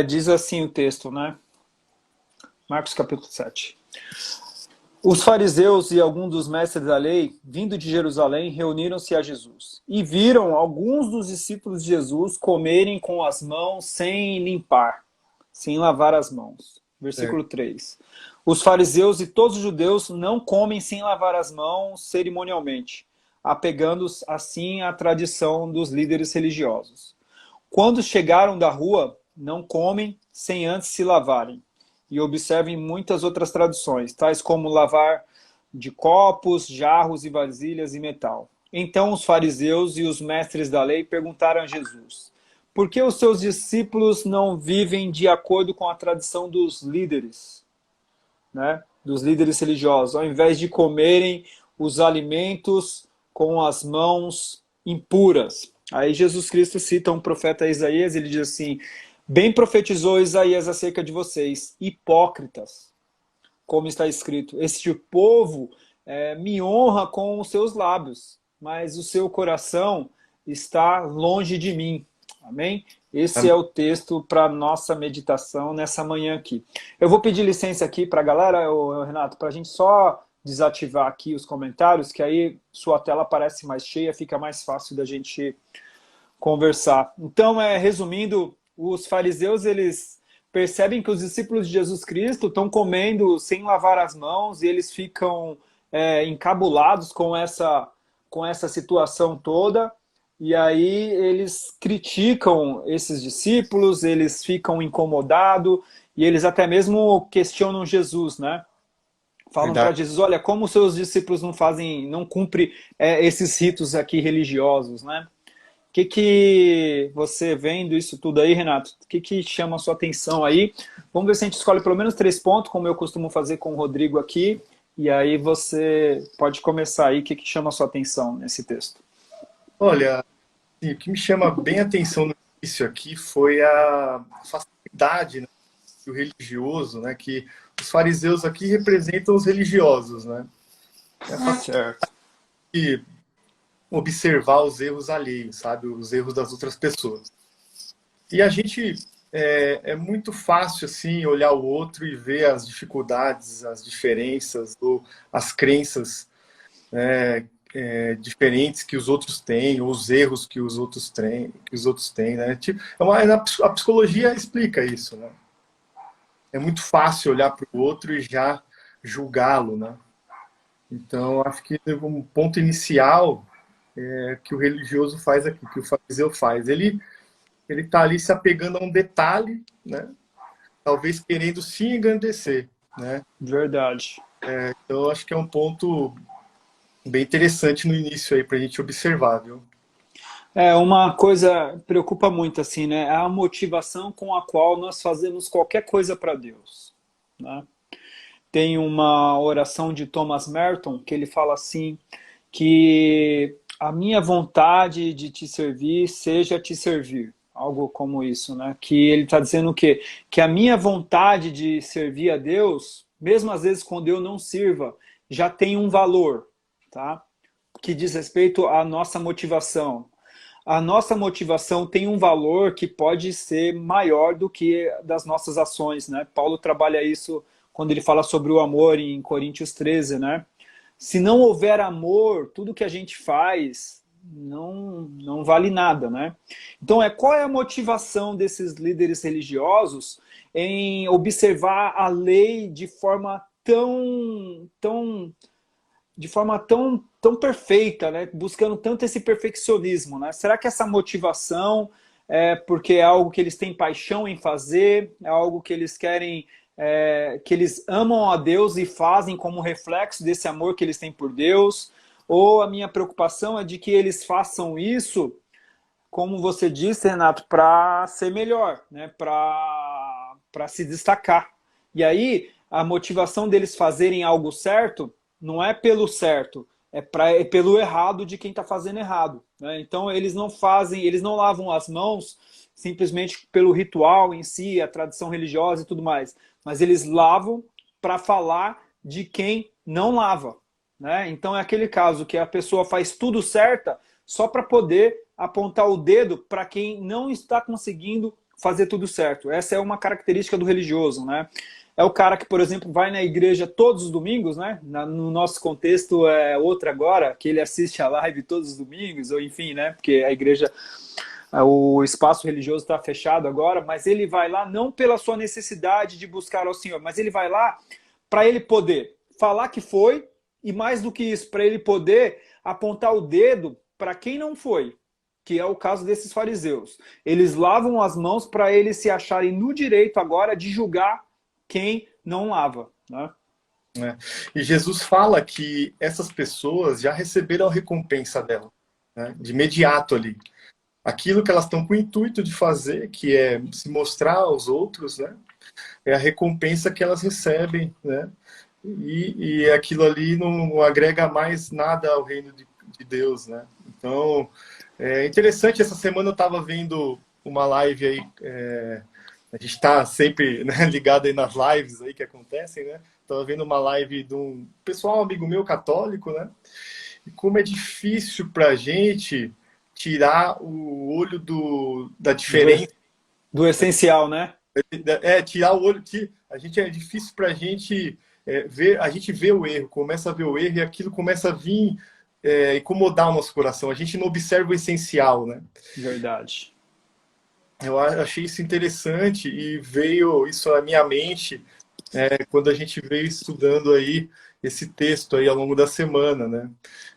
Diz assim o texto, né? Marcos capítulo 7. Os fariseus e alguns dos mestres da lei, vindo de Jerusalém, reuniram-se a Jesus. E viram alguns dos discípulos de Jesus comerem com as mãos sem limpar, sem lavar as mãos. Certo. Versículo 3. Os fariseus e todos os judeus não comem sem lavar as mãos cerimonialmente, apegando-se assim à tradição dos líderes religiosos. Quando chegaram da rua, não comem sem antes se lavarem. E observem muitas outras traduções, tais como lavar de copos, jarros e vasilhas e metal. Então os fariseus e os mestres da lei perguntaram a Jesus: por que os seus discípulos não vivem de acordo com a tradição dos líderes, né? Dos líderes religiosos, ao invés de comerem os alimentos com as mãos impuras? Aí Jesus Cristo cita um profeta Isaías, ele diz assim: bem profetizou Isaías acerca de vocês, hipócritas, como está escrito, este povo me honra com os seus lábios, mas o seu coração está longe de mim. Amém? Esse é o texto para nossa meditação nessa manhã aqui. Eu vou pedir licença aqui para a galera, Renato, para a gente só desativar aqui os comentários, que aí sua tela aparece mais cheia, fica mais fácil da gente conversar. Então, resumindo, os fariseus, eles percebem que os discípulos de Jesus Cristo estão comendo sem lavar as mãos e eles ficam encabulados com essa situação toda. E aí eles criticam esses discípulos, eles ficam incomodados e eles até mesmo questionam Jesus, né? Falam para Verdade. Jesus: olha, como os seus discípulos não fazem, não cumprem esses ritos aqui religiosos, né? Que você vendo isso tudo aí, Renato? O que chama a sua atenção aí? Vamos ver se a gente escolhe pelo menos 3 pontos, como eu costumo fazer com o Rodrigo aqui. E aí você pode começar aí. O que chama a sua atenção nesse texto? Olha, assim, o que me chama bem a atenção no início aqui foi a facilidade, né, que o religioso, né, que os fariseus aqui representam os religiosos, né? É a facilidade Certo. de observar os erros alheios, sabe? Os erros das outras pessoas. E a gente é muito fácil assim olhar o outro e ver as dificuldades, as diferenças ou as crenças diferentes que os outros têm, ou os erros que os outros têm, né? Tipo, a psicologia explica isso, né? É muito fácil olhar para o outro e já julgá-lo, né? Então, acho que um ponto inicial que o religioso faz aqui, que o fariseu faz. Ele está ali se apegando a um detalhe, né? Talvez querendo se engrandecer, né? Verdade. Então, acho que é um ponto bem interessante no início aí para a gente observar, viu? Uma coisa preocupa muito, assim, né? É a motivação com a qual nós fazemos qualquer coisa para Deus, né? Tem uma oração de Thomas Merton que ele fala assim, que a minha vontade de te servir seja te servir. Algo como isso, né? Que ele está dizendo o quê? Que a minha vontade de servir a Deus, mesmo às vezes quando eu não sirva, já tem um valor, tá? Que diz respeito à nossa motivação. A nossa motivação tem um valor que pode ser maior do que das nossas ações, né? Paulo trabalha isso quando ele fala sobre o amor em Coríntios 13, né? Se não houver amor, tudo que a gente faz não vale nada, né? Então, qual é a motivação desses líderes religiosos em observar a lei de forma tão perfeita, né? Buscando tanto esse perfeccionismo, né? Será que essa motivação é porque é algo que eles têm paixão em fazer, é algo que eles querem, que eles amam a Deus e fazem como reflexo desse amor que eles têm por Deus? Ou a minha preocupação é de que eles façam isso, como você disse, Renato, para ser melhor, né? Para se destacar. E aí, a motivação deles fazerem algo certo não é pelo certo, é pelo errado de quem está fazendo errado, né? Então, eles não fazem, eles não lavam as mãos simplesmente pelo ritual em si, a tradição religiosa e tudo mais, mas eles lavam para falar de quem não lava, né? Então, é aquele caso que a pessoa faz tudo certa só para poder apontar o dedo para quem não está conseguindo fazer tudo certo. Essa é uma característica do religioso, né? É o cara que, por exemplo, vai na igreja todos os domingos, né? No nosso contexto é outra agora, que ele assiste a live todos os domingos, ou enfim, né? Porque a igreja, o espaço religioso está fechado agora, mas ele vai lá não pela sua necessidade de buscar ao Senhor, mas ele vai lá para ele poder falar que foi, e mais do que isso, para ele poder apontar o dedo para quem não foi, que é o caso desses fariseus. Eles lavam as mãos para eles se acharem no direito agora de julgar quem não lava, né? E Jesus fala que essas pessoas já receberam a recompensa dela, né? De imediato ali. Aquilo que elas estão com o intuito de fazer, que é se mostrar aos outros, né? É a recompensa que elas recebem, né? E aquilo ali não agrega mais nada ao reino de Deus, né? Então, é interessante, essa semana eu estava vendo uma live aí, a gente está sempre, né, ligado aí nas lives aí que acontecem, né? Estava vendo uma live de um pessoal, amigo meu, católico, né? E como é difícil para a gente tirar o olho da diferença. Do essencial, né? Tirar o olho que a gente é difícil para a gente ver, a gente vê o erro, começa a ver o erro e aquilo começa a vir incomodar o nosso coração. A gente não observa o essencial, né? Verdade. Eu achei isso interessante e veio isso à minha mente quando a gente veio estudando aí esse texto aí ao longo da semana, né?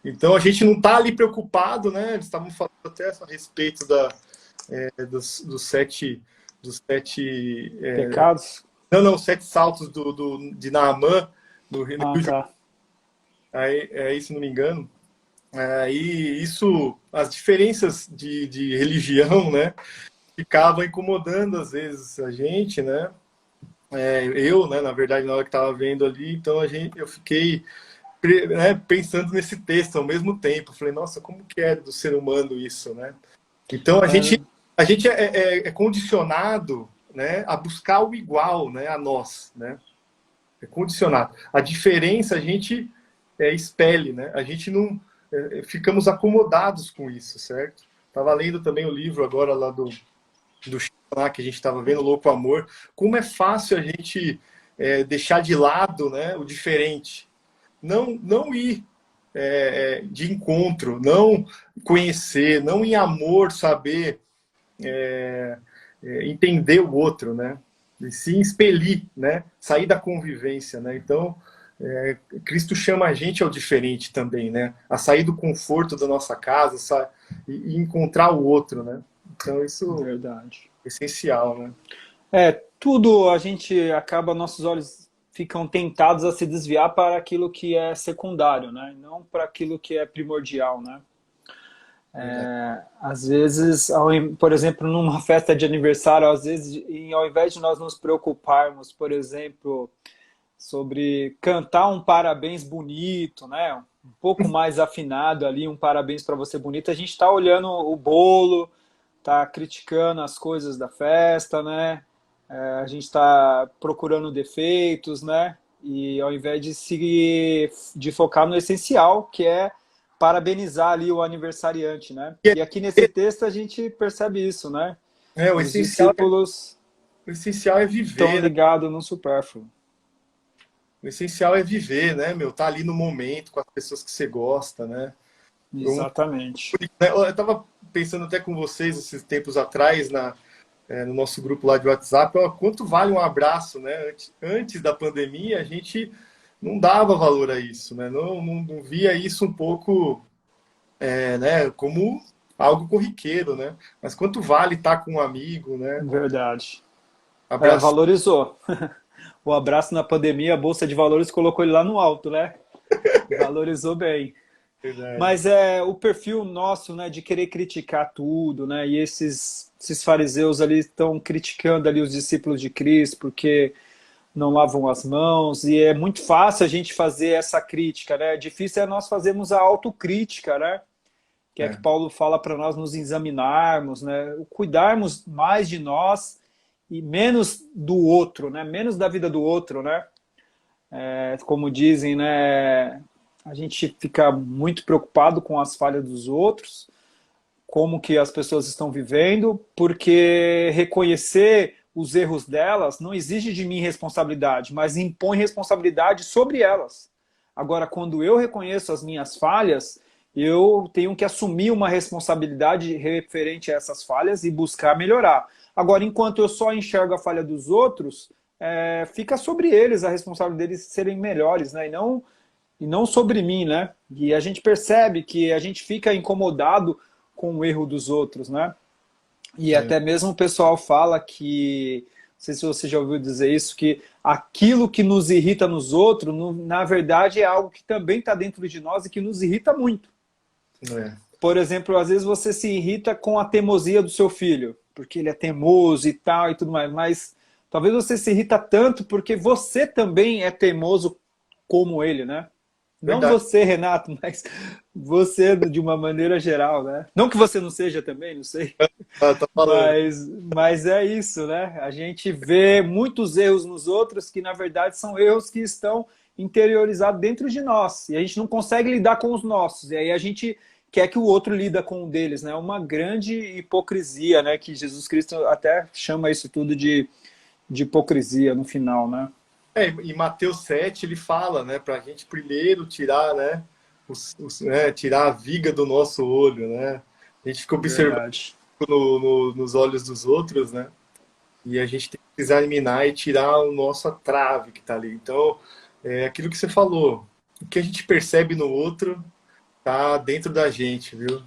Então a gente não está ali preocupado, né? Eles estavam falando até a respeito dos sete pecados? Não, 7 saltos de Naamã no tá. aí, se não me engano. E isso, as diferenças de religião, né? Ficavam incomodando às vezes a gente, né? Né, na verdade, na hora que estava vendo ali, então eu fiquei pensando nesse texto ao mesmo tempo. Falei, nossa, como que é do ser humano isso, né? Então a gente é condicionado, né, a buscar o igual, né, a nós, né? É condicionado. A diferença a gente expele, né? A gente não ficamos acomodados com isso, certo? Estava lendo também o livro agora lá do lá que a gente estava vendo, Louco Amor, como é fácil a gente deixar de lado, né, o diferente. Não ir de encontro, não conhecer, não em amor saber entender o outro, né? E se expelir, né? Sair da convivência, né? Então, Cristo chama a gente ao diferente também, né? A sair do conforto da nossa casa e encontrar o outro, né? Então, isso Verdade. é essencial, né? Tudo a gente acaba, nossos olhos ficam tentados a se desviar para aquilo que é secundário, né? Não para aquilo que é primordial, né? Às vezes, por exemplo, numa festa de aniversário, às vezes, ao invés de nós nos preocuparmos, por exemplo, sobre cantar um parabéns bonito, né? Um pouco mais afinado ali, um parabéns para você bonito, a gente está olhando o bolo, está criticando as coisas da festa, né? A gente está procurando defeitos, né? E ao invés de focar no essencial, que é parabenizar ali o aniversariante, né? E aqui nesse texto a gente percebe isso, né? O Os discípulos essencial é viver, estão ligados no supérfluo. O essencial é viver, né, meu? Tá ali no momento, com as pessoas que você gosta, né? Exatamente. Eu estava pensando até com vocês esses tempos atrás no nosso grupo lá de WhatsApp, quanto vale um abraço, né? Antes da pandemia, a gente não dava valor a isso, né? Não via isso um pouco né, como algo corriqueiro, né? Mas quanto vale estar com um amigo, né? Verdade. Valorizou. O abraço na pandemia, a Bolsa de Valores colocou ele lá no alto, né? Valorizou bem. Verdade. Mas o perfil nosso, né, de querer criticar tudo, né? E esses fariseus ali estão criticando ali os discípulos de Cristo porque não lavam as mãos, e é muito fácil a gente fazer essa crítica, né? Difícil é nós fazermos a autocrítica, né? Que é que Paulo fala para nós nos examinarmos, né? Cuidarmos mais de nós e menos do outro, né? Menos da vida do outro, né? Como dizem, né? A gente fica muito preocupado com as falhas dos outros, como que as pessoas estão vivendo, porque reconhecer os erros delas não exige de mim responsabilidade, mas impõe responsabilidade sobre elas. Agora, quando eu reconheço as minhas falhas, eu tenho que assumir uma responsabilidade referente a essas falhas e buscar melhorar. Agora, enquanto eu só enxergo a falha dos outros, fica sobre eles a responsabilidade deles serem melhores, né? E não sobre mim, né? E a gente percebe que a gente fica incomodado com o erro dos outros, né? E É, até mesmo o pessoal fala que, não sei se você já ouviu dizer isso, que aquilo que nos irrita nos outros, na verdade, é algo que também está dentro de nós e que nos irrita muito. é. Por exemplo, às vezes você se irrita com a teimosia do seu filho, porque ele é teimoso e tal e tudo mais, mas talvez você se irrita tanto porque você também é teimoso como ele, né? Não Verdade. você, Renato, mas você de uma maneira geral, né? Não que você não seja também, não sei. Tá falando. Mas é isso, né? A gente vê muitos erros nos outros que, na verdade, são erros que estão interiorizados dentro de nós. E a gente não consegue lidar com os nossos. E aí a gente quer que o outro lida com o deles, né? Uma grande hipocrisia, né? Que Jesus Cristo até chama isso tudo de hipocrisia no final, né? Em Mateus 7 ele fala, né, para a gente primeiro tirar, né, tirar a viga do nosso olho, né? A gente fica observando Verdade. nos olhos dos outros, né? E a gente tem que examinar e tirar a nossa trave que está ali. Então, é aquilo que você falou, o que a gente percebe no outro tá dentro da gente, viu?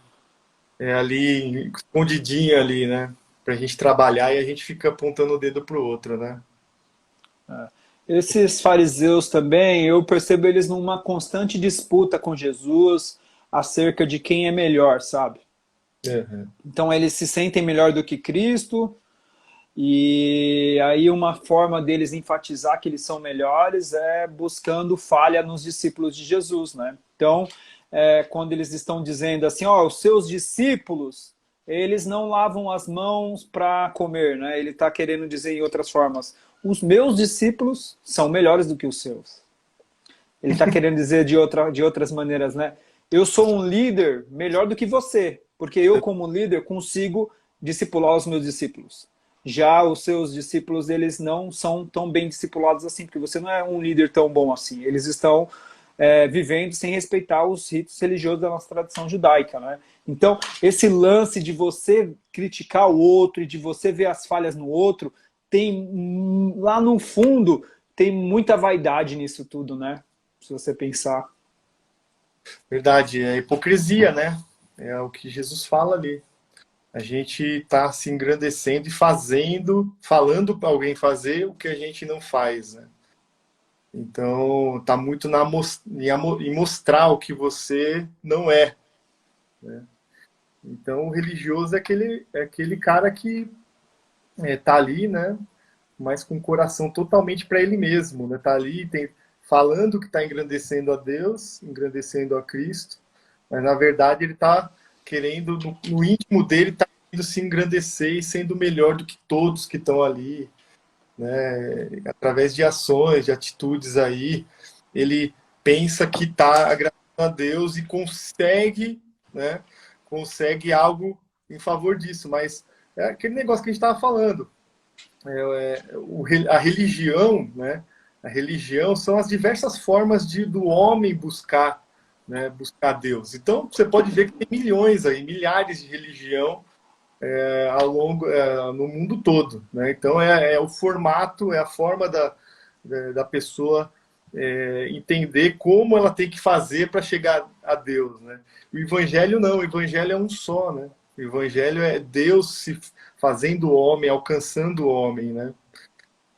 É ali, escondidinho ali, né? Pra gente trabalhar e a gente fica apontando o dedo pro outro, né? Esses fariseus também, eu percebo eles numa constante disputa com Jesus acerca de quem é melhor, sabe? Uhum. Então eles se sentem melhor do que Cristo, e aí uma forma deles enfatizar que eles são melhores é buscando falha nos discípulos de Jesus, né? Então, quando eles estão dizendo assim, ó, os seus discípulos, eles não lavam as mãos para comer, né? Ele está querendo dizer em outras formas, os meus discípulos são melhores do que os seus. Ele está querendo dizer de outras maneiras, né? Eu sou um líder melhor do que você, porque eu, como líder, consigo discipular os meus discípulos. Já os seus discípulos, eles não são tão bem discipulados assim, porque você não é um líder tão bom assim. Eles estão vivendo sem respeitar os ritos religiosos da nossa tradição judaica, né? Então, esse lance de você criticar o outro e de você ver as falhas no outro, tem lá no fundo, tem muita vaidade nisso tudo, né? Se você pensar. Verdade, é hipocrisia, né? É o que Jesus fala ali. A gente está se engrandecendo e fazendo, falando para alguém fazer o que a gente não faz, né? Então, está muito em mostrar o que você não é, né? Então, o religioso é aquele cara que tá ali, né? Mas com o coração totalmente para ele mesmo, né? Tá ali falando que está engrandecendo a Deus, engrandecendo a Cristo, mas na verdade ele está querendo, no íntimo dele, está querendo se engrandecer e sendo melhor do que todos que estão ali, né? Através de ações, de atitudes aí, ele pensa que está agradando a Deus e consegue, né? Consegue algo em favor disso, mas é aquele negócio que a gente estava falando. A religião, né? A religião são as diversas formas do homem buscar, né? Buscar Deus. Então você pode ver que tem milhões aí, milhares de religião no mundo todo, né? Então o formato, é a forma da pessoa entender como ela tem que fazer para chegar a Deus, né? O Evangelho não, o Evangelho é um só, né? O Evangelho é Deus se fazendo homem, alcançando o homem, né?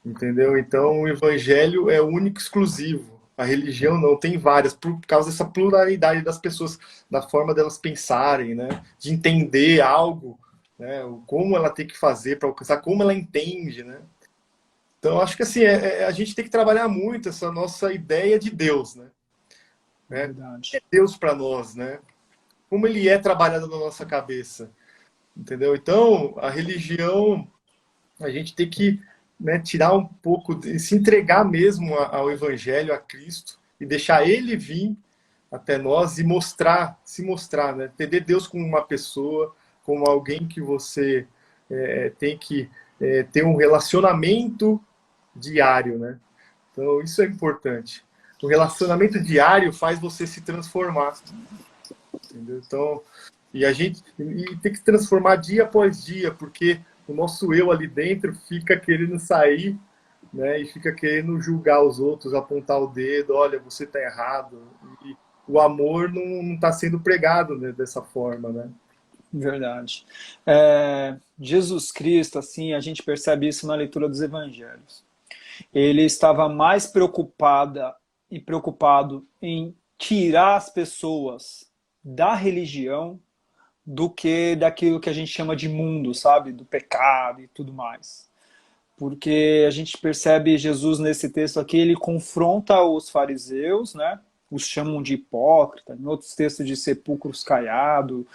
Entendeu? Então o Evangelho é único, exclusivo. A religião não, tem várias, por causa dessa pluralidade das pessoas, da forma delas pensarem, né? De entender algo, né? Como ela tem que fazer para alcançar, como ela entende, né? Então acho que assim, a gente tem que trabalhar muito essa nossa ideia de Deus, né? É O que é verdade. Deus para nós, né? Como ele é trabalhado na nossa cabeça, entendeu? Então a religião, a gente tem que, né, tirar um pouco, se entregar mesmo ao Evangelho, a Cristo, e deixar ele vir até nós e se mostrar, né? Entender Deus como uma pessoa, como alguém que você tem que ter um relacionamento diário, né? Então, isso é importante. O relacionamento diário faz você se transformar, entendeu? Então, e tem que se transformar dia após dia, porque o nosso eu ali dentro fica querendo sair, né? E fica querendo julgar os outros, apontar o dedo, olha, você está errado. E o amor não está sendo pregado, né, dessa forma, né? Verdade. Jesus Cristo, assim, a gente percebe isso na leitura dos evangelhos. Ele estava mais preocupado em tirar as pessoas da religião do que daquilo que a gente chama de mundo, sabe? Do pecado e tudo mais. Porque a gente percebe Jesus nesse texto aqui, ele confronta os fariseus, né? Os chamam de hipócrita, em outros textos de sepulcros caiado,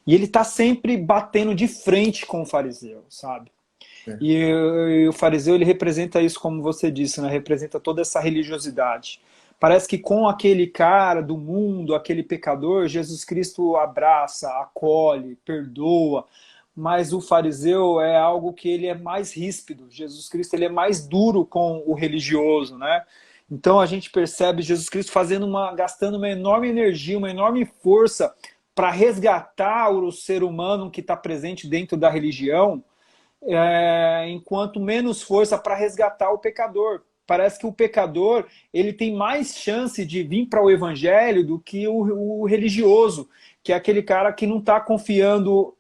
e ele está sempre batendo de frente com o fariseu, sabe? E o fariseu, ele representa isso, como você disse, né? Representa toda essa religiosidade. Parece que com aquele cara do mundo, aquele pecador, Jesus Cristo abraça, acolhe, perdoa, mas o fariseu é algo que ele é mais ríspido. Jesus Cristo, ele é mais duro com o religioso, né? Então a gente percebe Jesus Cristo gastando uma enorme energia, uma enorme força para resgatar o ser humano que está presente dentro da religião, enquanto menos força para resgatar o pecador. Parece que o pecador, ele tem mais chance de vir para o evangelho do que o religioso, que é aquele cara que não está confiando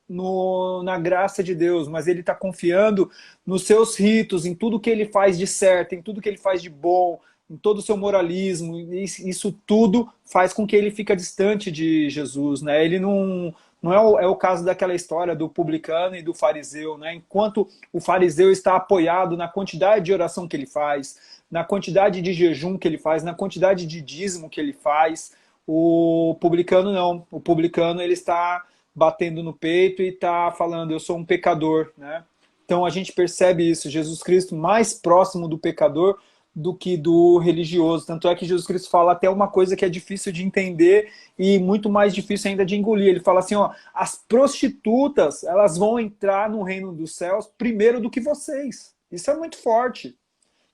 na graça de Deus, mas ele está confiando nos seus ritos, em tudo que ele faz de certo, em tudo que ele faz de bom, em todo o seu moralismo. Isso tudo faz com que ele fique distante de Jesus, né? Ele não é o caso daquela história do publicano e do fariseu, né? Enquanto o fariseu está apoiado na quantidade de oração que ele faz, na quantidade de jejum que ele faz, na quantidade de dízimo que ele faz, o publicano não. O publicano, ele está batendo no peito e está falando, eu sou um pecador, né? Então a gente percebe isso, Jesus Cristo mais próximo do pecador do que do religioso. Tanto é que Jesus Cristo fala até uma coisa que é difícil de entender e muito mais difícil ainda de engolir. Ele fala assim, ó, as prostitutas, elas vão entrar no reino dos céus primeiro do que vocês. Isso é muito forte.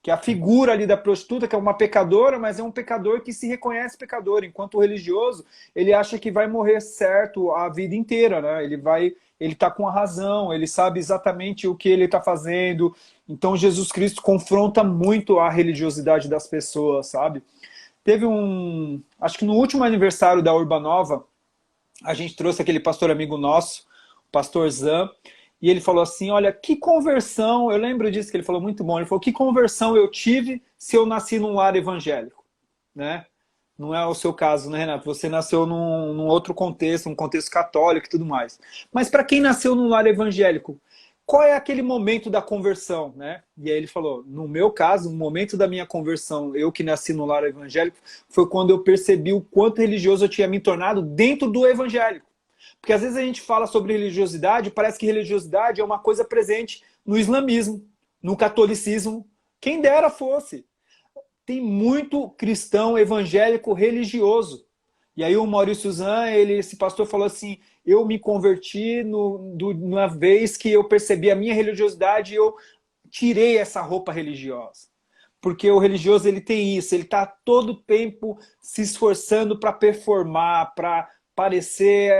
Que a figura ali da prostituta, que é uma pecadora, mas é um pecador que se reconhece pecador, enquanto o religioso, ele acha que vai morrer certo a vida inteira, né? Ele está com a razão, ele sabe exatamente o que ele está fazendo. Então Jesus Cristo confronta muito a religiosidade das pessoas, sabe? Teve acho que no último aniversário da Urbanova, a gente trouxe aquele pastor amigo nosso, o pastor Zan, e ele falou assim, olha, que conversão, eu lembro disso que ele falou muito bom, ele falou, que conversão eu tive se eu nasci num lar evangélico, né? Não é o seu caso, né, Renato? Você nasceu num outro contexto, um contexto católico e tudo mais. Mas para quem nasceu num lar evangélico, qual é aquele momento da conversão, né? E aí ele falou, no meu caso, o momento da minha conversão, eu que nasci no lar evangélico, foi quando eu percebi o quanto religioso eu tinha me tornado dentro do evangélico. Porque às vezes a gente fala sobre religiosidade, parece que religiosidade é uma coisa presente no islamismo, no catolicismo. Quem dera fosse. Tem muito cristão evangélico religioso. E aí o Maurício Zan, esse pastor falou assim, eu me converti na vez que eu percebi a minha religiosidade e eu tirei essa roupa religiosa. Porque o religioso, ele tem isso, ele está todo tempo se esforçando para performar, para parecer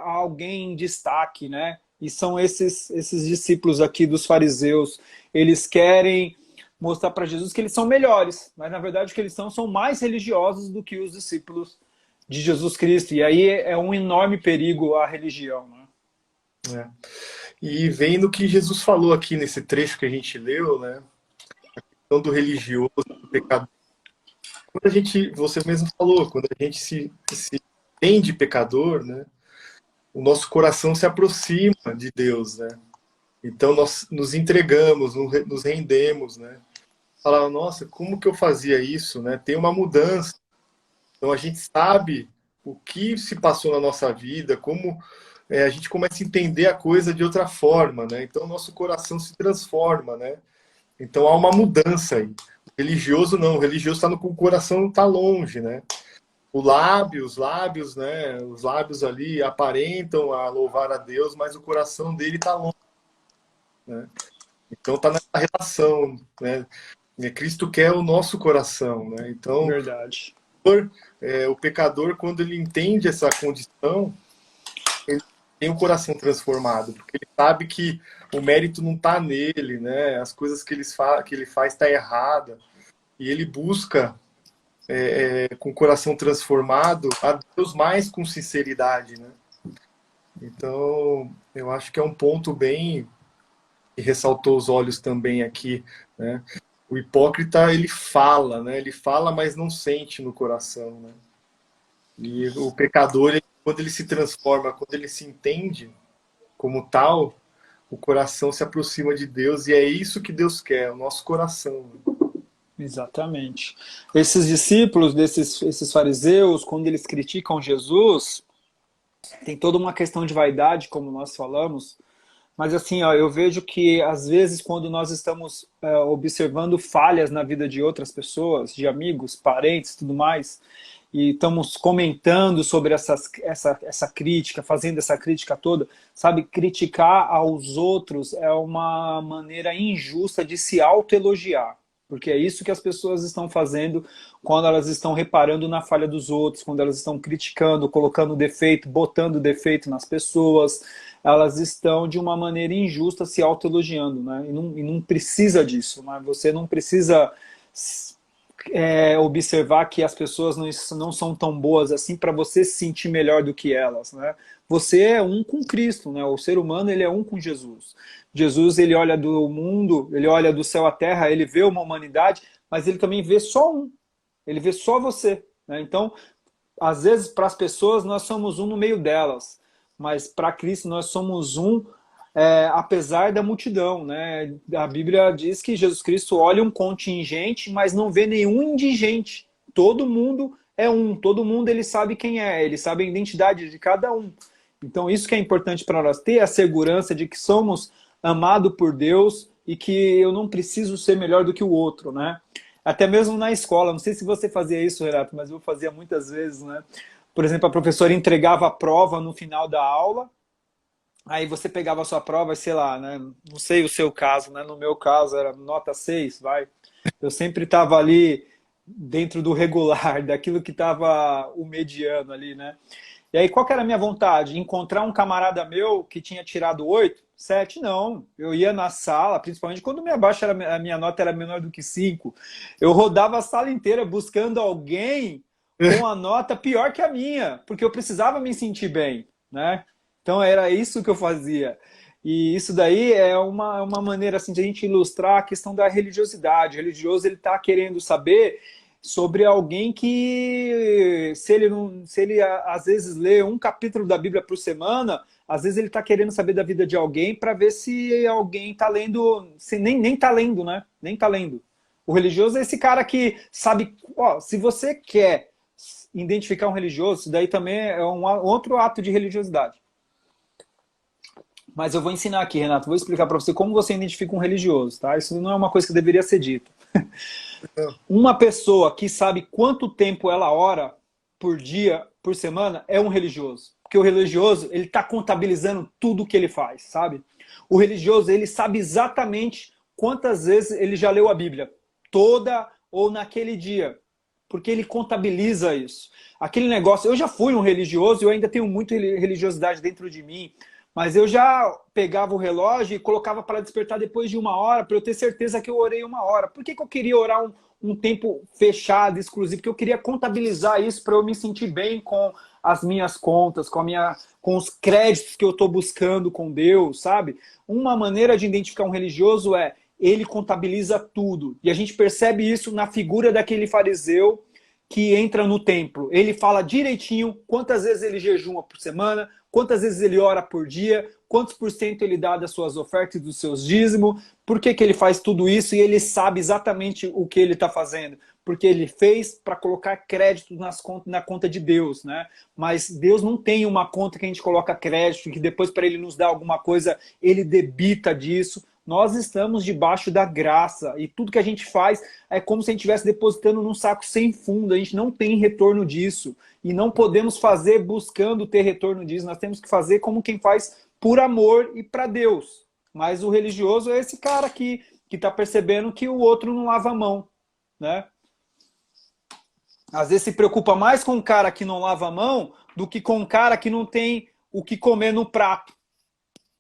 alguém em destaque, né? E são esses discípulos aqui dos fariseus, eles querem mostrar para Jesus que eles são melhores, mas na verdade o que eles são mais religiosos do que os discípulos de Jesus Cristo, e aí é um enorme perigo à religião, né? E vem no que Jesus falou aqui nesse trecho que a gente leu, né? A questão do religioso, do pecador. Quando a gente, você mesmo falou, quando a gente se entende pecador, né? O nosso coração se aproxima de Deus, né? Então nós nos entregamos, nos rendemos, né? Falar, nossa, como que eu fazia isso, né? Tem uma mudança. Então a gente sabe o que se passou na nossa vida, como a gente começa a entender a coisa de outra forma, né? Então o nosso coração se transforma, né? Então há uma mudança aí. O religioso não, o religioso está no o coração está longe, né? os lábios, né? Os lábios ali aparentam a louvar a Deus, mas o coração dele está longe, né? Então está nessa relação, né? Cristo quer o nosso coração, né? Então, Verdade. o pecador, quando ele entende essa condição, ele tem o coração transformado, porque ele sabe que o mérito não está nele, né? As coisas que ele faz está errada, e ele busca com o coração transformado a Deus mais com sinceridade, né? Então, eu acho que é um ponto bem que ressaltou os olhos também aqui, né? O hipócrita, ele fala, né? Ele fala, mas não sente no coração, né? E o pecador, quando ele se transforma, quando ele se entende como tal, o coração se aproxima de Deus, e é isso que Deus quer, o nosso coração. Exatamente. Esses discípulos, esses fariseus, quando eles criticam Jesus, tem toda uma questão de vaidade, como nós falamos, mas assim, ó, eu vejo que às vezes quando nós estamos observando falhas na vida de outras pessoas, de amigos, parentes, tudo mais, e estamos comentando sobre essa crítica, fazendo essa crítica toda, sabe, criticar aos outros é uma maneira injusta de se autoelogiar. Porque é isso que as pessoas estão fazendo quando elas estão reparando na falha dos outros, quando elas estão criticando, colocando defeito, botando defeito nas pessoas, elas estão de uma maneira injusta se autoelogiando, né? E não precisa disso, né? Você não precisa observar que as pessoas não são tão boas assim para você se sentir melhor do que elas, né? Você é um com Cristo, né? O ser humano, ele é um com Jesus. Jesus, ele olha do mundo, ele olha do céu à terra, ele vê uma humanidade, mas ele também vê só um. Ele vê só você, né? Então, às vezes, para as pessoas, nós somos um no meio delas, mas para Cristo nós somos um apesar da multidão, né? A Bíblia diz que Jesus Cristo olha um contingente, mas não vê nenhum indigente. Todo mundo é um, todo mundo ele sabe quem é, ele sabe a identidade de cada um. Então isso que é importante para nós, ter a segurança de que somos amados por Deus e que eu não preciso ser melhor do que o outro, né? Até mesmo na escola, não sei se você fazia isso, Renato, mas eu fazia muitas vezes, né? Por exemplo, a professora entregava a prova no final da aula, aí você pegava a sua prova, sei lá, né? Não sei o seu caso, né? No meu caso era nota 6, vai. Eu sempre estava ali dentro do regular, daquilo que estava o mediano ali, né? E aí qual que era a minha vontade? Encontrar um camarada meu que tinha tirado 8, 7? Não. Eu ia na sala, principalmente quando a minha nota era menor do que 5. Eu rodava a sala inteira buscando alguém com a nota pior que a minha, porque eu precisava me sentir bem, né? Então era isso que eu fazia. E isso daí é uma maneira assim, de a gente ilustrar a questão da religiosidade. O religioso ele está querendo saber sobre alguém que, se ele às vezes lê um capítulo da Bíblia por semana, às vezes ele está querendo saber da vida de alguém para ver se alguém está lendo, se nem está lendo, né? Nem está lendo. O religioso é esse cara que sabe, ó, se você quer identificar um religioso, isso daí também é um outro ato de religiosidade. Mas eu vou ensinar aqui, Renato, vou explicar para você como você identifica um religioso, tá? Isso não é uma coisa que deveria ser dita. Uma pessoa que sabe quanto tempo ela ora por dia, por semana, é um religioso. Porque o religioso, ele está contabilizando tudo que ele faz, sabe? O religioso, ele sabe exatamente quantas vezes ele já leu a Bíblia. Toda ou naquele dia. Porque ele contabiliza isso. Aquele negócio, eu já fui um religioso, eu ainda tenho muita religiosidade dentro de mim, mas eu já pegava o relógio e colocava para despertar depois de 1 hora, para eu ter certeza que eu orei 1 hora. Por que eu queria orar um tempo fechado, exclusivo? Porque eu queria contabilizar isso para eu me sentir bem com as minhas contas, com os créditos que eu estou buscando com Deus, sabe? Uma maneira de identificar um religioso é, ele contabiliza tudo. E a gente percebe isso na figura daquele fariseu que entra no templo. Ele fala direitinho quantas vezes ele jejuma por semana, quantas vezes ele ora por dia, quantos por cento ele dá das suas ofertas e dos seus dízimos, por que ele faz tudo isso e ele sabe exatamente o que ele está fazendo. Porque ele fez para colocar crédito na conta de Deus, né? Mas Deus não tem uma conta que a gente coloca crédito, que depois para ele nos dar alguma coisa, ele debita disso. Nós estamos debaixo da graça e tudo que a gente faz é como se a gente estivesse depositando num saco sem fundo. A gente não tem retorno disso e não podemos fazer buscando ter retorno disso. Nós temos que fazer como quem faz por amor e para Deus. Mas o religioso é esse cara que está percebendo que o outro não lava a mão, né? Às vezes se preocupa mais com o cara que não lava a mão do que com o cara que não tem o que comer no prato,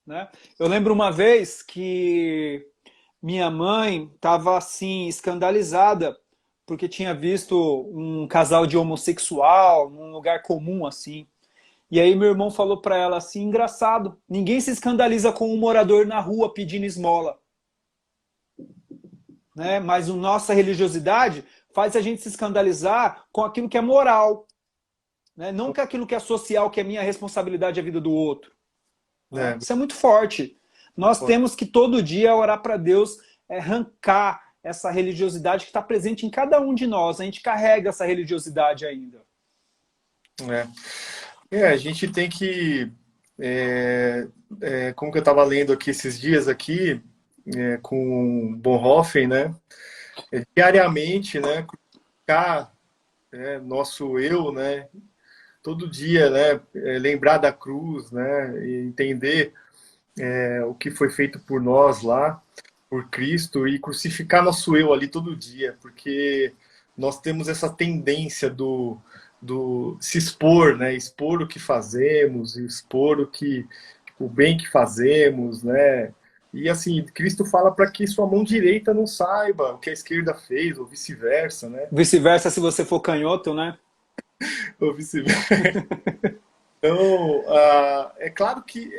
né? Eu lembro uma vez que minha mãe estava assim escandalizada porque tinha visto um casal de homossexual num lugar comum assim. E aí meu irmão falou para ela assim, engraçado, ninguém se escandaliza com um morador na rua pedindo esmola, né? Mas a nossa religiosidade faz a gente se escandalizar com aquilo que é moral, né? Não com aquilo que é social, que é minha responsabilidade a vida do outro. Né? Isso é muito forte. Nós temos que todo dia orar para Deus arrancar essa religiosidade que está presente em cada um de nós. A gente carrega essa religiosidade ainda. A gente tem que, como que eu estava lendo aqui esses dias aqui, com Bonhoeffer, né? Diariamente, né? Colocar nosso eu, né? Todo dia, né? Lembrar da cruz, né? E entender o que foi feito por nós lá, por Cristo, e crucificar nosso eu ali todo dia, porque nós temos essa tendência do se expor, né? Expor o que fazemos, expor o bem que fazemos, né? E assim, Cristo fala para que sua mão direita não saiba o que a esquerda fez, ou vice-versa, né? Vice-versa se você for canhoto, né? Ou vice-versa. Então, é claro que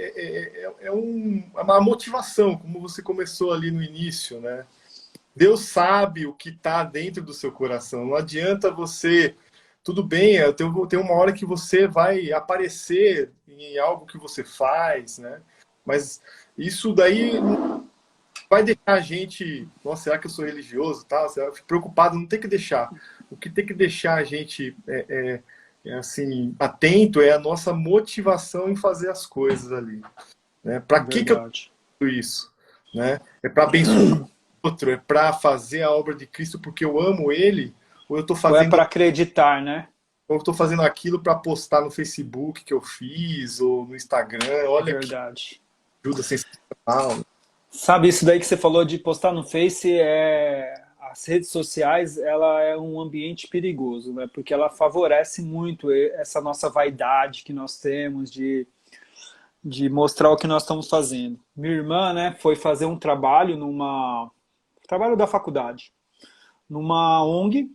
é uma motivação, como você começou ali no início, né? Deus sabe o que está dentro do seu coração. Não adianta você... Tudo bem, tem uma hora que você vai aparecer em algo que você faz, né? Mas isso daí vai deixar a gente... Nossa, será que eu sou religioso? Tá? Eu fico preocupado, não tem que deixar. O que tem que deixar a gente assim, atento é a nossa motivação em fazer as coisas ali. Né? Para que eu faço isso? Né? É para abençoar o outro? É para fazer a obra de Cristo porque eu amo Ele? Ou eu estou fazendo... Ou é para acreditar, né? Ou eu estou fazendo aquilo para postar no Facebook que eu fiz, ou no Instagram? Olha, verdade. Que ajuda sensacional. Sabe, isso daí que você falou de postar no Face, as redes sociais, ela é um ambiente perigoso, né? Porque ela favorece muito essa nossa vaidade que nós temos de mostrar o que nós estamos fazendo. Minha irmã, né, foi fazer um trabalho trabalho da faculdade, numa ONG,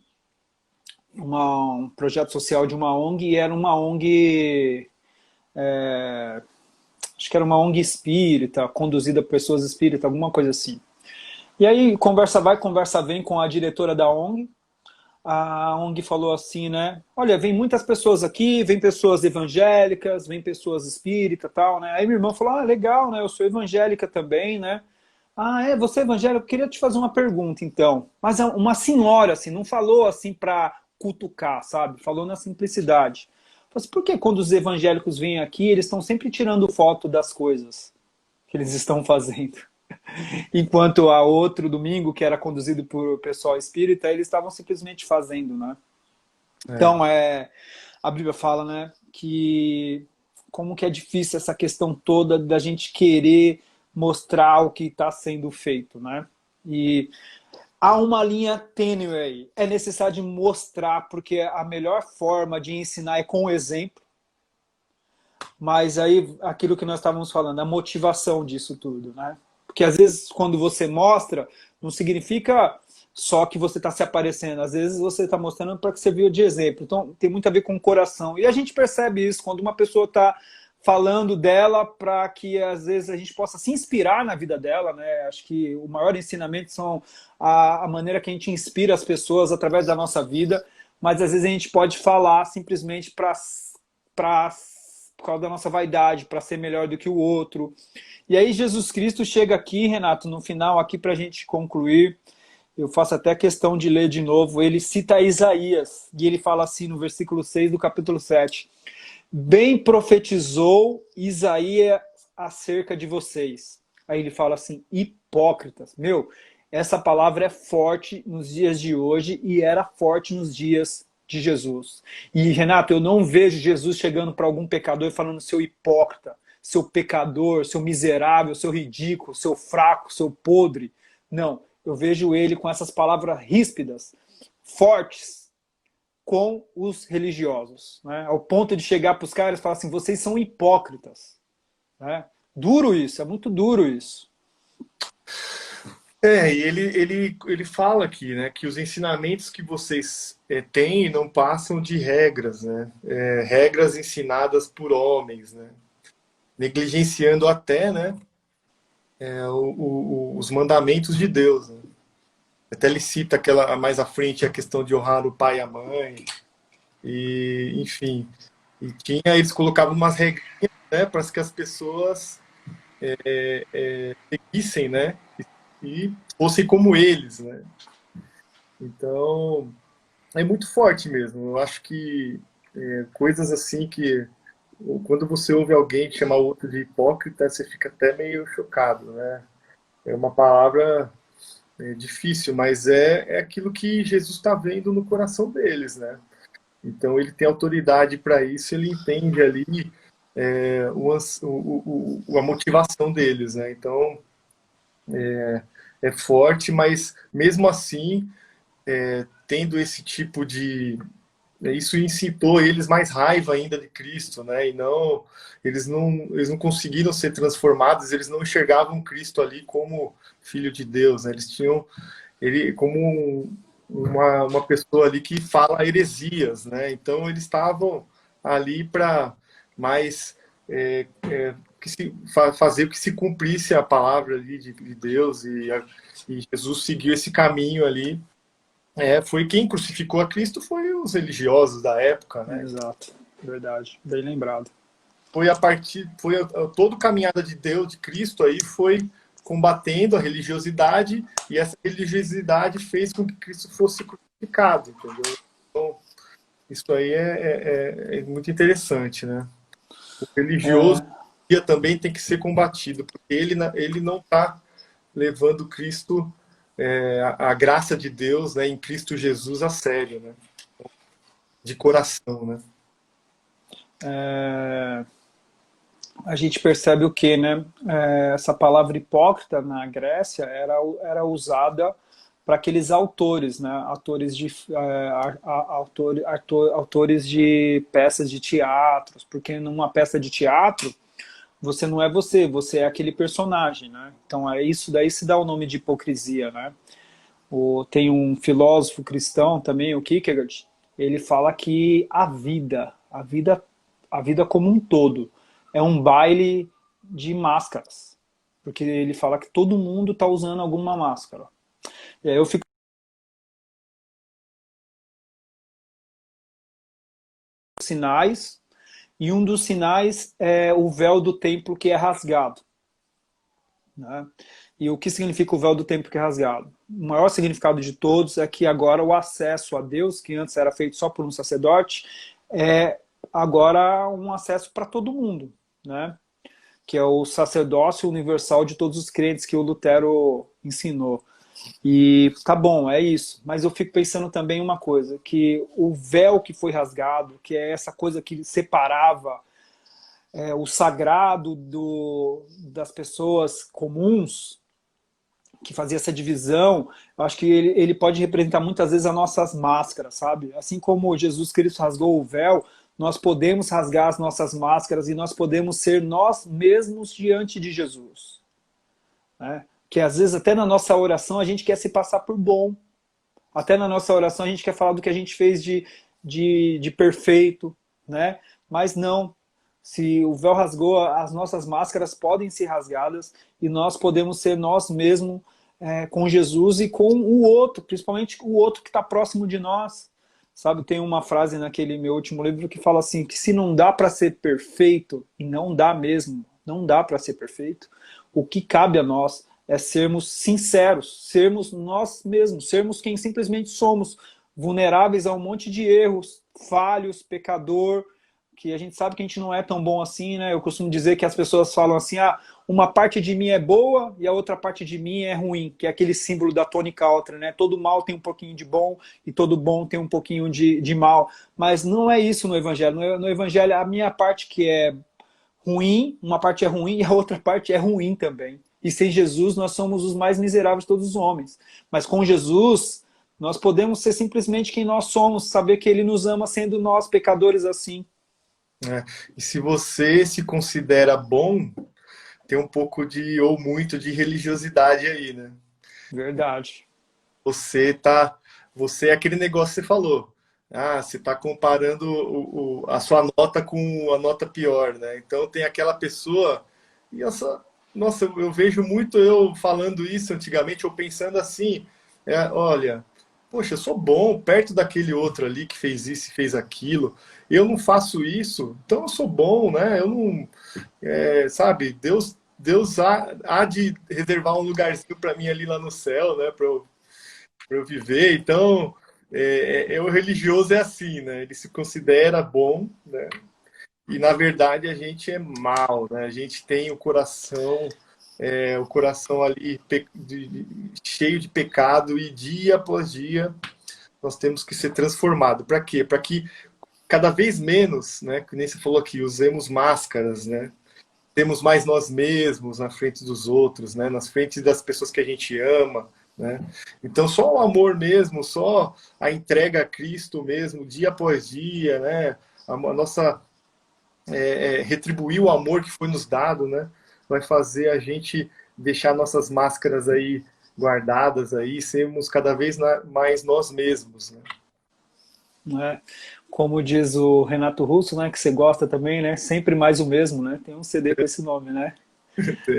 um projeto social de uma ONG, e era uma ONG... acho que era uma ONG espírita, conduzida por pessoas espíritas, alguma coisa assim. E aí, conversa vai, conversa vem com a diretora da ONG. A ONG falou assim, né? Olha, vem muitas pessoas aqui, vem pessoas evangélicas, vem pessoas espíritas e tal, né? Aí minha irmã falou, legal, né? Eu sou evangélica também, né? Você é evangélica? Eu queria te fazer uma pergunta, então. Mas uma senhora, assim, não falou assim pra cutucar, sabe? Falou na simplicidade. Mas por que quando os evangélicos vêm aqui, eles estão sempre tirando foto das coisas que eles estão fazendo? Enquanto a outro domingo, que era conduzido por pessoal espírita, eles estavam simplesmente fazendo, né? Então, a Bíblia fala, né, que como que é difícil essa questão toda da gente querer mostrar o que está sendo feito, né? E há uma linha tênue aí. É necessário mostrar, porque a melhor forma de ensinar é com o exemplo. Mas aí, aquilo que nós estávamos falando, a motivação disso tudo, né? Porque às vezes, quando você mostra, não significa só que você está se aparecendo. Às vezes, você está mostrando para que você viu de exemplo. Então, tem muito a ver com o coração. E a gente percebe isso quando uma pessoa está falando dela para que, às vezes, a gente possa se inspirar na vida dela, né? Acho que o maior ensinamento são a maneira que a gente inspira as pessoas através da nossa vida, mas, às vezes, a gente pode falar simplesmente por causa da nossa vaidade, para ser melhor do que o outro. E aí Jesus Cristo chega aqui, Renato, no final, aqui para a gente concluir, eu faço até questão de ler de novo, ele cita Isaías, e ele fala assim no versículo 6 do capítulo 7, bem profetizou Isaías acerca de vocês. Aí ele fala assim, hipócritas. Meu, essa palavra é forte nos dias de hoje e era forte nos dias de Jesus. E, Renato, eu não vejo Jesus chegando para algum pecador e falando, seu hipócrita, seu pecador, seu miserável, seu ridículo, seu fraco, seu podre. Não, eu vejo ele com essas palavras ríspidas, fortes, com os religiosos, né? Ao ponto de chegar para os caras e falar assim, vocês são hipócritas. Né? Duro isso, é muito duro isso. E ele fala aqui, né, que os ensinamentos que vocês têm não passam de regras, né, regras ensinadas por homens, né, negligenciando até, né, os mandamentos de Deus. Né. Até ele cita aquela mais à frente a questão de honrar o pai e a mãe, e enfim, eles colocavam umas regrinhas, né, para que as pessoas seguissem, né, e fossem como eles, né? Então, é muito forte mesmo. Eu acho que coisas assim que quando você ouve alguém chamar o outro de hipócrita, você fica até meio chocado, né? É uma palavra difícil, mas é aquilo que Jesus está vendo no coração deles, né? Então ele tem autoridade para isso, ele entende ali a motivação deles, né? Então é forte, mas mesmo assim, tendo esse tipo de... Isso incitou eles mais raiva ainda de Cristo, né? E não, eles não conseguiram ser transformados, eles não enxergavam Cristo ali como filho de Deus, né? Eles tinham ele como uma pessoa ali que fala heresias, né? Então eles estavam ali para mais fazer que se cumprisse a palavra ali de Deus e Jesus seguiu esse caminho ali. Foi quem crucificou a Cristo foi os religiosos da época, né? Exato, verdade, bem lembrado. Toda a caminhada de Deus, de Cristo aí foi combatendo a religiosidade e essa religiosidade fez com que Cristo fosse crucificado, entendeu? Então, isso aí é muito interessante, né? O religioso também tem que ser combatido, porque ele não está levando Cristo, a graça de Deus, né, em Cristo Jesus a sério, né? De coração, né? A gente percebe o que, né? Essa palavra hipócrita na Grécia era usada para aqueles autores, né? Autores de peças de teatros, porque numa peça de teatro você não é você é aquele personagem, né? Então isso daí se dá o nome de hipocrisia, né? Tem um filósofo cristão também, o Kierkegaard, ele fala que a vida como um todo é um baile de máscaras, porque ele fala que todo mundo está usando alguma máscara. E aí eu fico sinais, e um dos sinais é o véu do templo que é rasgado. Né? E o que significa o véu do templo que é rasgado? O maior significado de todos é que agora o acesso a Deus, que antes era feito só por um sacerdote, é agora um acesso para todo mundo, né? Que é o sacerdócio universal de todos os crentes que o Lutero ensinou. E tá bom, é isso. Mas eu fico pensando também uma coisa, que o véu que foi rasgado, que é essa coisa que separava o sagrado das pessoas comuns, que fazia essa divisão, eu acho que ele pode representar muitas vezes as nossas máscaras, sabe? Assim como Jesus Cristo rasgou o véu, nós podemos rasgar as nossas máscaras e nós podemos ser nós mesmos diante de Jesus. Né? Que às vezes até na nossa oração a gente quer se passar por bom. Até na nossa oração a gente quer falar do que a gente fez de perfeito, né? Mas não. Se o véu rasgou, as nossas máscaras podem ser rasgadas e nós podemos ser nós mesmos com Jesus e com o outro, principalmente o outro que está próximo de nós. Sabe, tem uma frase naquele meu último livro que fala assim, que se não dá para ser perfeito, e não dá mesmo, não dá para ser perfeito, o que cabe a nós é sermos sinceros, sermos nós mesmos, sermos quem simplesmente somos, vulneráveis a um monte de erros, falhos, pecador, que a gente sabe que a gente não é tão bom assim, né? Eu costumo dizer que as pessoas falam assim, ah, uma parte de mim é boa e a outra parte de mim é ruim, que é aquele símbolo da Tony Caltra, né? Todo mal tem um pouquinho de bom e todo bom tem um pouquinho de mal. Mas não é isso no Evangelho. No Evangelho, a minha parte que é ruim, uma parte é ruim e a outra parte é ruim também. E sem Jesus nós somos os mais miseráveis de todos os homens. Mas com Jesus nós podemos ser simplesmente quem nós somos, saber que Ele nos ama sendo nós pecadores assim. E se você se considera bom, tem um pouco de, ou muito de religiosidade aí, né? Verdade. Você tá, você é aquele negócio que você falou. Ah, você está comparando a sua nota com a nota pior, né? Então tem aquela pessoa e essa, nossa, eu vejo muito eu falando isso antigamente, ou pensando assim, olha, poxa, eu sou bom perto daquele outro ali que fez isso e fez aquilo. Eu não faço isso, então eu sou bom, né? Eu não, sabe? Deus há de reservar um lugarzinho para mim ali lá no céu, né? Para eu viver. Então, o religioso é assim, né? Ele se considera bom, né? E na verdade a gente é mal, né? A gente tem o coração ali cheio de pecado e dia após dia nós temos que ser transformado. Para quê? Para que cada vez menos, né? Que nem você falou aqui, usemos máscaras, né? Temos mais nós mesmos na frente dos outros, né? Nas frente das pessoas que a gente ama, né? Então só o amor mesmo, só a entrega a Cristo mesmo, dia após dia, né? A nossa retribuir o amor que foi nos dado, né? Vai fazer a gente deixar nossas máscaras aí guardadas aí, sermos cada vez mais nós mesmos, né? Né? Como diz o Renato Russo, né, que você gosta também, né? Sempre mais o mesmo, né? Tem um CD com esse nome, né?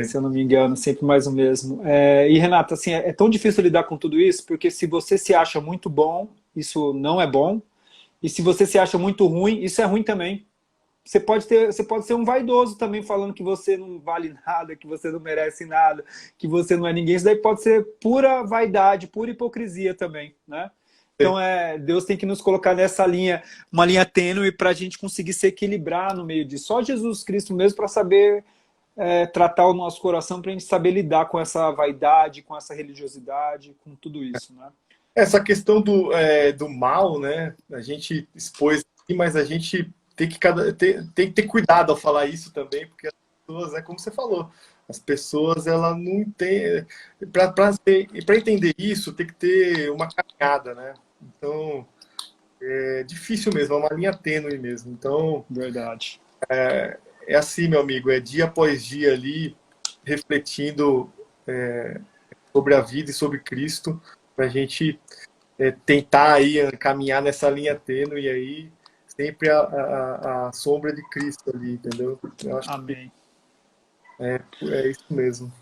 Se eu não me engano, sempre mais o mesmo. E Renato, assim, é tão difícil lidar com tudo isso, porque se você se acha muito bom, isso não é bom, e se você se acha muito ruim, isso é ruim também. Você pode ser um vaidoso também, falando que você não vale nada, que você não merece nada, que você não é ninguém. Isso daí pode ser pura vaidade, pura hipocrisia também, né? Então, Deus tem que nos colocar nessa linha, uma linha tênue, para a gente conseguir se equilibrar no meio disso. Só Jesus Cristo mesmo para saber tratar o nosso coração, para a gente saber lidar com essa vaidade, com essa religiosidade, com tudo isso, né? Essa questão do mal, né? A gente expôs aqui, mas a gente tem que ter cuidado ao falar isso também, porque as pessoas, como você falou, as pessoas, ela não tem... Para entender isso, tem que ter uma caminhada, né? Então, é difícil mesmo, é uma linha tênue mesmo. Então, Verdade. é assim, meu amigo, é dia após dia ali, refletindo sobre a vida e sobre Cristo, para a gente tentar aí caminhar nessa linha tênue aí, sempre a sombra de Cristo ali, entendeu? Eu acho que Amém. é isso mesmo.